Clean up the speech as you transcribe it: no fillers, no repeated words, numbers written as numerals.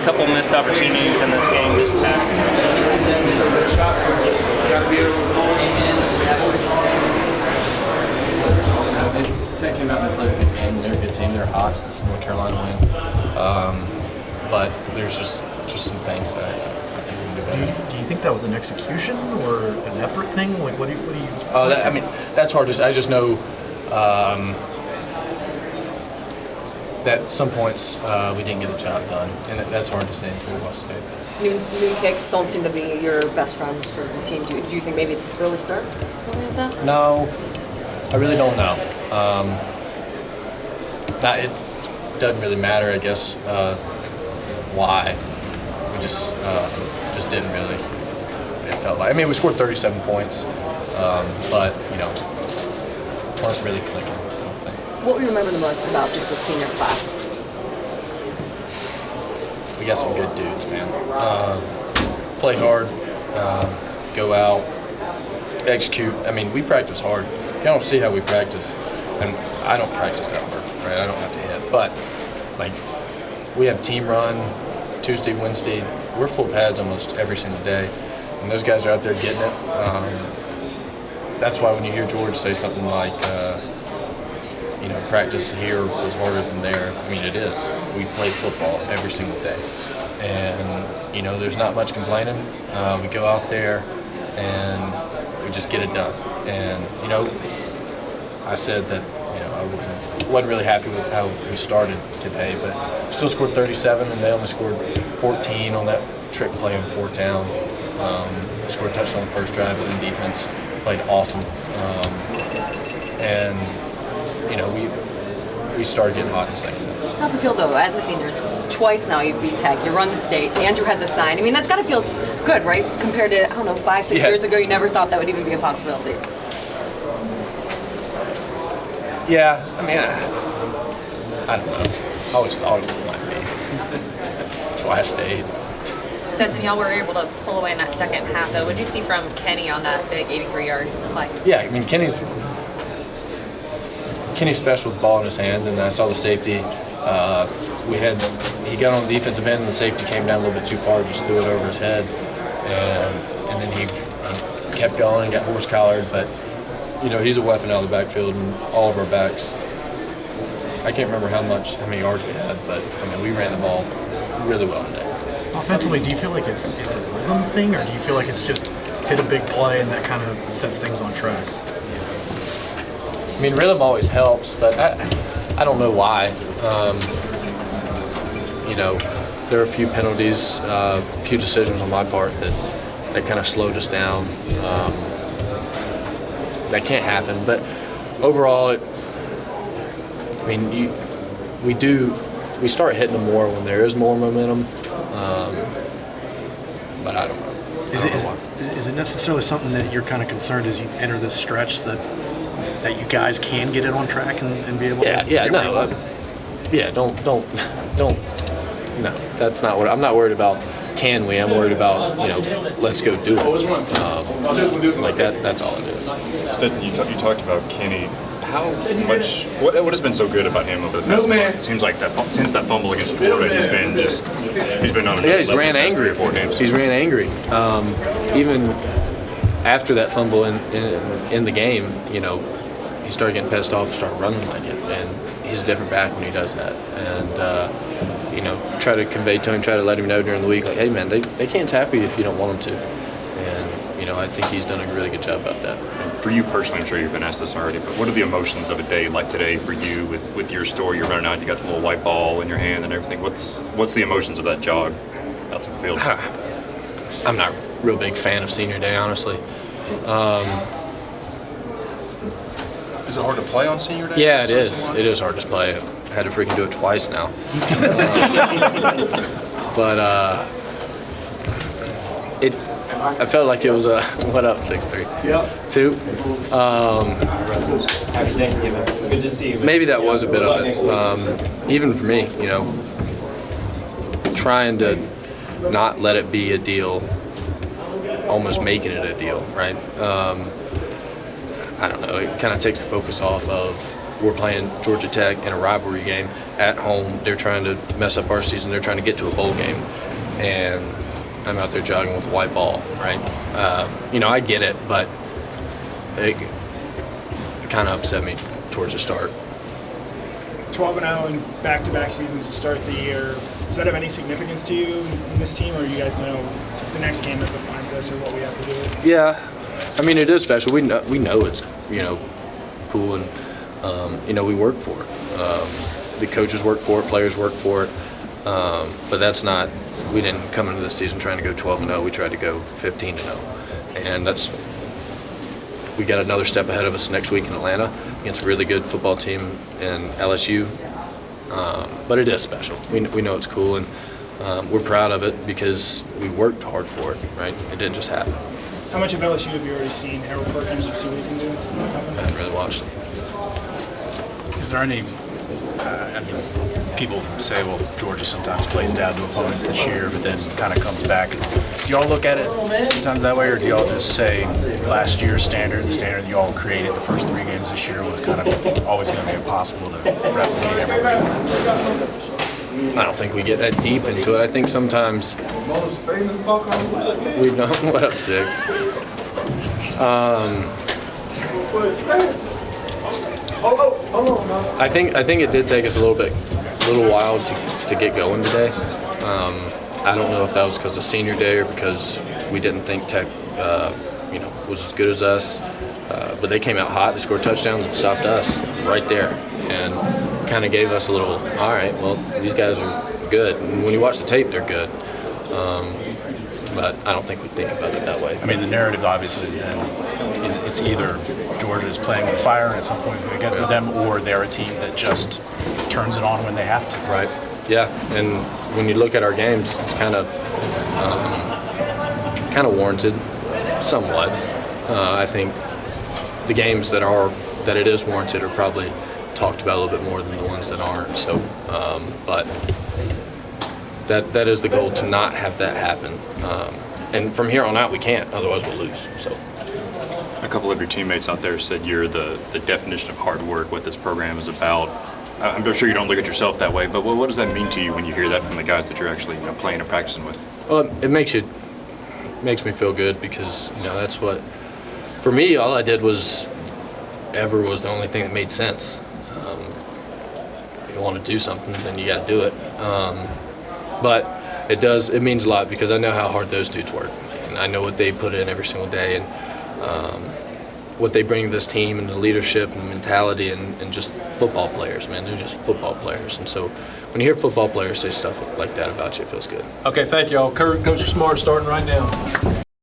couple missed opportunities in this game, missed half. Talking about the Pleasant game, they're a good team. They're hot since North Carolina win. But there's just some things that I think we can do better. Do you think that was an execution or an effort thing? Like, what do you? I mean, that's hard to say. I just know that some points we didn't get the job done, and that's hard to say until we watch tape. New kicks don't seem to be your best friends for the team. Do you think maybe it's an early start? Something like that? No, I really don't know. It doesn't really matter, I guess, why. We just didn't really. It felt like. I mean, we scored 37 points, but weren't really clicking. What do you remember the most about just the senior class? We got some good dudes, man. Play hard, go out, execute. I mean, we practice hard. You don't see how we practice, and I don't practice that hard, right? I don't have to hit, but like we have team run Tuesday, Wednesday. We're full pads almost every single day, and those guys are out there getting it. That's why when you hear George say something like, practice here was harder than there. I mean, it is. We play football every single day, and there's not much complaining. We go out there and we just get it done. And I said that I wasn't really happy with how we started today, but still scored 37, and they only scored 14 on that trick play on fourth down. Scored a touchdown on the first drive, but in defense played awesome. And we started getting hot in the second half. How's it feel though, as a senior? Twice now you've beat Tech. You run the state. Andrew had the sign. I mean, that's got to feel good, right? Compared to 5-6 years ago, you never thought that would even be a possibility. Yeah, I mean, I don't know. I always thought it might be. That's why I stayed. Stetson, y'all were able to pull away in that second half, though. What did you see from Kenny on that big 83-yard play? Yeah, I mean, Kenny's special with the ball in his hands, and I saw the safety. He got on the defensive end, and the safety came down a little bit too far, just threw it over his head, and then he kept going and got horse-collared. But he's a weapon out of the backfield, and all of our backs. I can't remember how many yards we had, but I mean, we ran the ball really well today. Offensively, do you feel like it's a rhythm thing, or do you feel like it's just hit a big play and that kind of sets things on track? I mean, rhythm always helps, but I don't know why. There are a few penalties, a few decisions on my part that kind of slowed us down. That can't happen, but overall, we start hitting them more when there is more momentum, but I don't know. Is it necessarily something that you're kind of concerned as you enter this stretch that you guys can get it on track and be able to? No, that's not what I'm not worried about. Can we? I'm worried about let's go do it. Like that. That's all it is. Stetson, you talked about Kenny. How much? What has been so good about him over the past month? It seems like since that fumble against Florida, he's been on. Yeah, he's ran angry. 3 or 4 games. He's ran angry. Even after that fumble in the game, he started getting pissed off and started running like it. And he's a different back when he does that. And try to convey to him, try to let him know during the week, like, hey man, they can't tap you if you don't want them to. And I think he's done a really good job about that. For you personally, I'm sure you've been asked this already, but what are the emotions of a day like today for you with your story? You're running out, you got the little white ball in your hand and everything. What's the emotions of that jog out to the field? I'm not a real big fan of senior day, honestly. Is it hard to play on senior day? Yeah, it is. It is hard to play. I had to freaking do it twice now. But I felt like it was a what up 6-3. Yep. 2. Happy Thanksgiving. Good to see you. Maybe that was a bit of it. Even for me, trying to not let it be a deal, almost making it a deal, right? I don't know. It kind of takes the focus off of we're playing Georgia Tech in a rivalry game at home. They're trying to mess up our season. They're trying to get to a bowl game, and I'm out there jogging with a white ball, right? I get it, but it kind of upset me towards the start. 12-0 in back-to-back seasons to start the year. Does that have any significance to you in this team, or you guys know it's the next game that defines us or what we have to do? Yeah, I mean, it is special. We know it's cool, and we work for it. The coaches work for it, players work for it, but that's not. We didn't come into this season trying to go 12-0. We tried to go 15-0, and we got another step ahead of us next week in Atlanta against a really good football team in LSU. But it is special. We know it's cool, and we're proud of it because we worked hard for it, right? It didn't just happen. How much of LSU have you already seen? Harold Perkins, you see what he can do? I haven't really watched them. Is there any, people say, well, Georgia sometimes plays down to opponents this year, but then kind of comes back. Do y'all look at it sometimes that way, or do y'all just say last year's standard, the standard you all created the first 3 games this year was kind of always going to be impossible to replicate every week? I don't think we get that deep into it. I think sometimes we know what up 6. I think it did take us a little while to get going today. I don't know if that was because of senior day or because we didn't think Tech, was as good as us. But they came out hot. They scored touchdowns and stopped us right there, and kind of gave us a little. All right, well, these guys are good. And when you watch the tape, they're good. But I don't think we think about it that way. I mean, the narrative obviously is it's either Georgia is playing with fire and at some point is going to get with them, or they're a team that just turns it on when they have to. Right. Yeah, and when you look at our games, it's kind of warranted, somewhat. I think the games that it is warranted are probably talked about a little bit more than the ones that aren't. So, but that is the goal, to not have that happen. And from here on out, we can't. Otherwise, we'll lose. So. A couple of your teammates out there said you're the definition of hard work, what this program is about. I'm sure you don't look at yourself that way, but what does that mean to you when you hear that from the guys that you're actually playing and practicing with? Well, it makes me feel good because that's what. For me, all I did was the only thing that made sense. If you want to do something, then you got to do it. But it means a lot because I know how hard those dudes work, and I know what they put in every single day, and what they bring to this team, and the leadership and the mentality, and just football players, man. They're just football players, and so when you hear football players say stuff like that about you, it feels good. Okay, thank y'all. Coach Smart starting right now.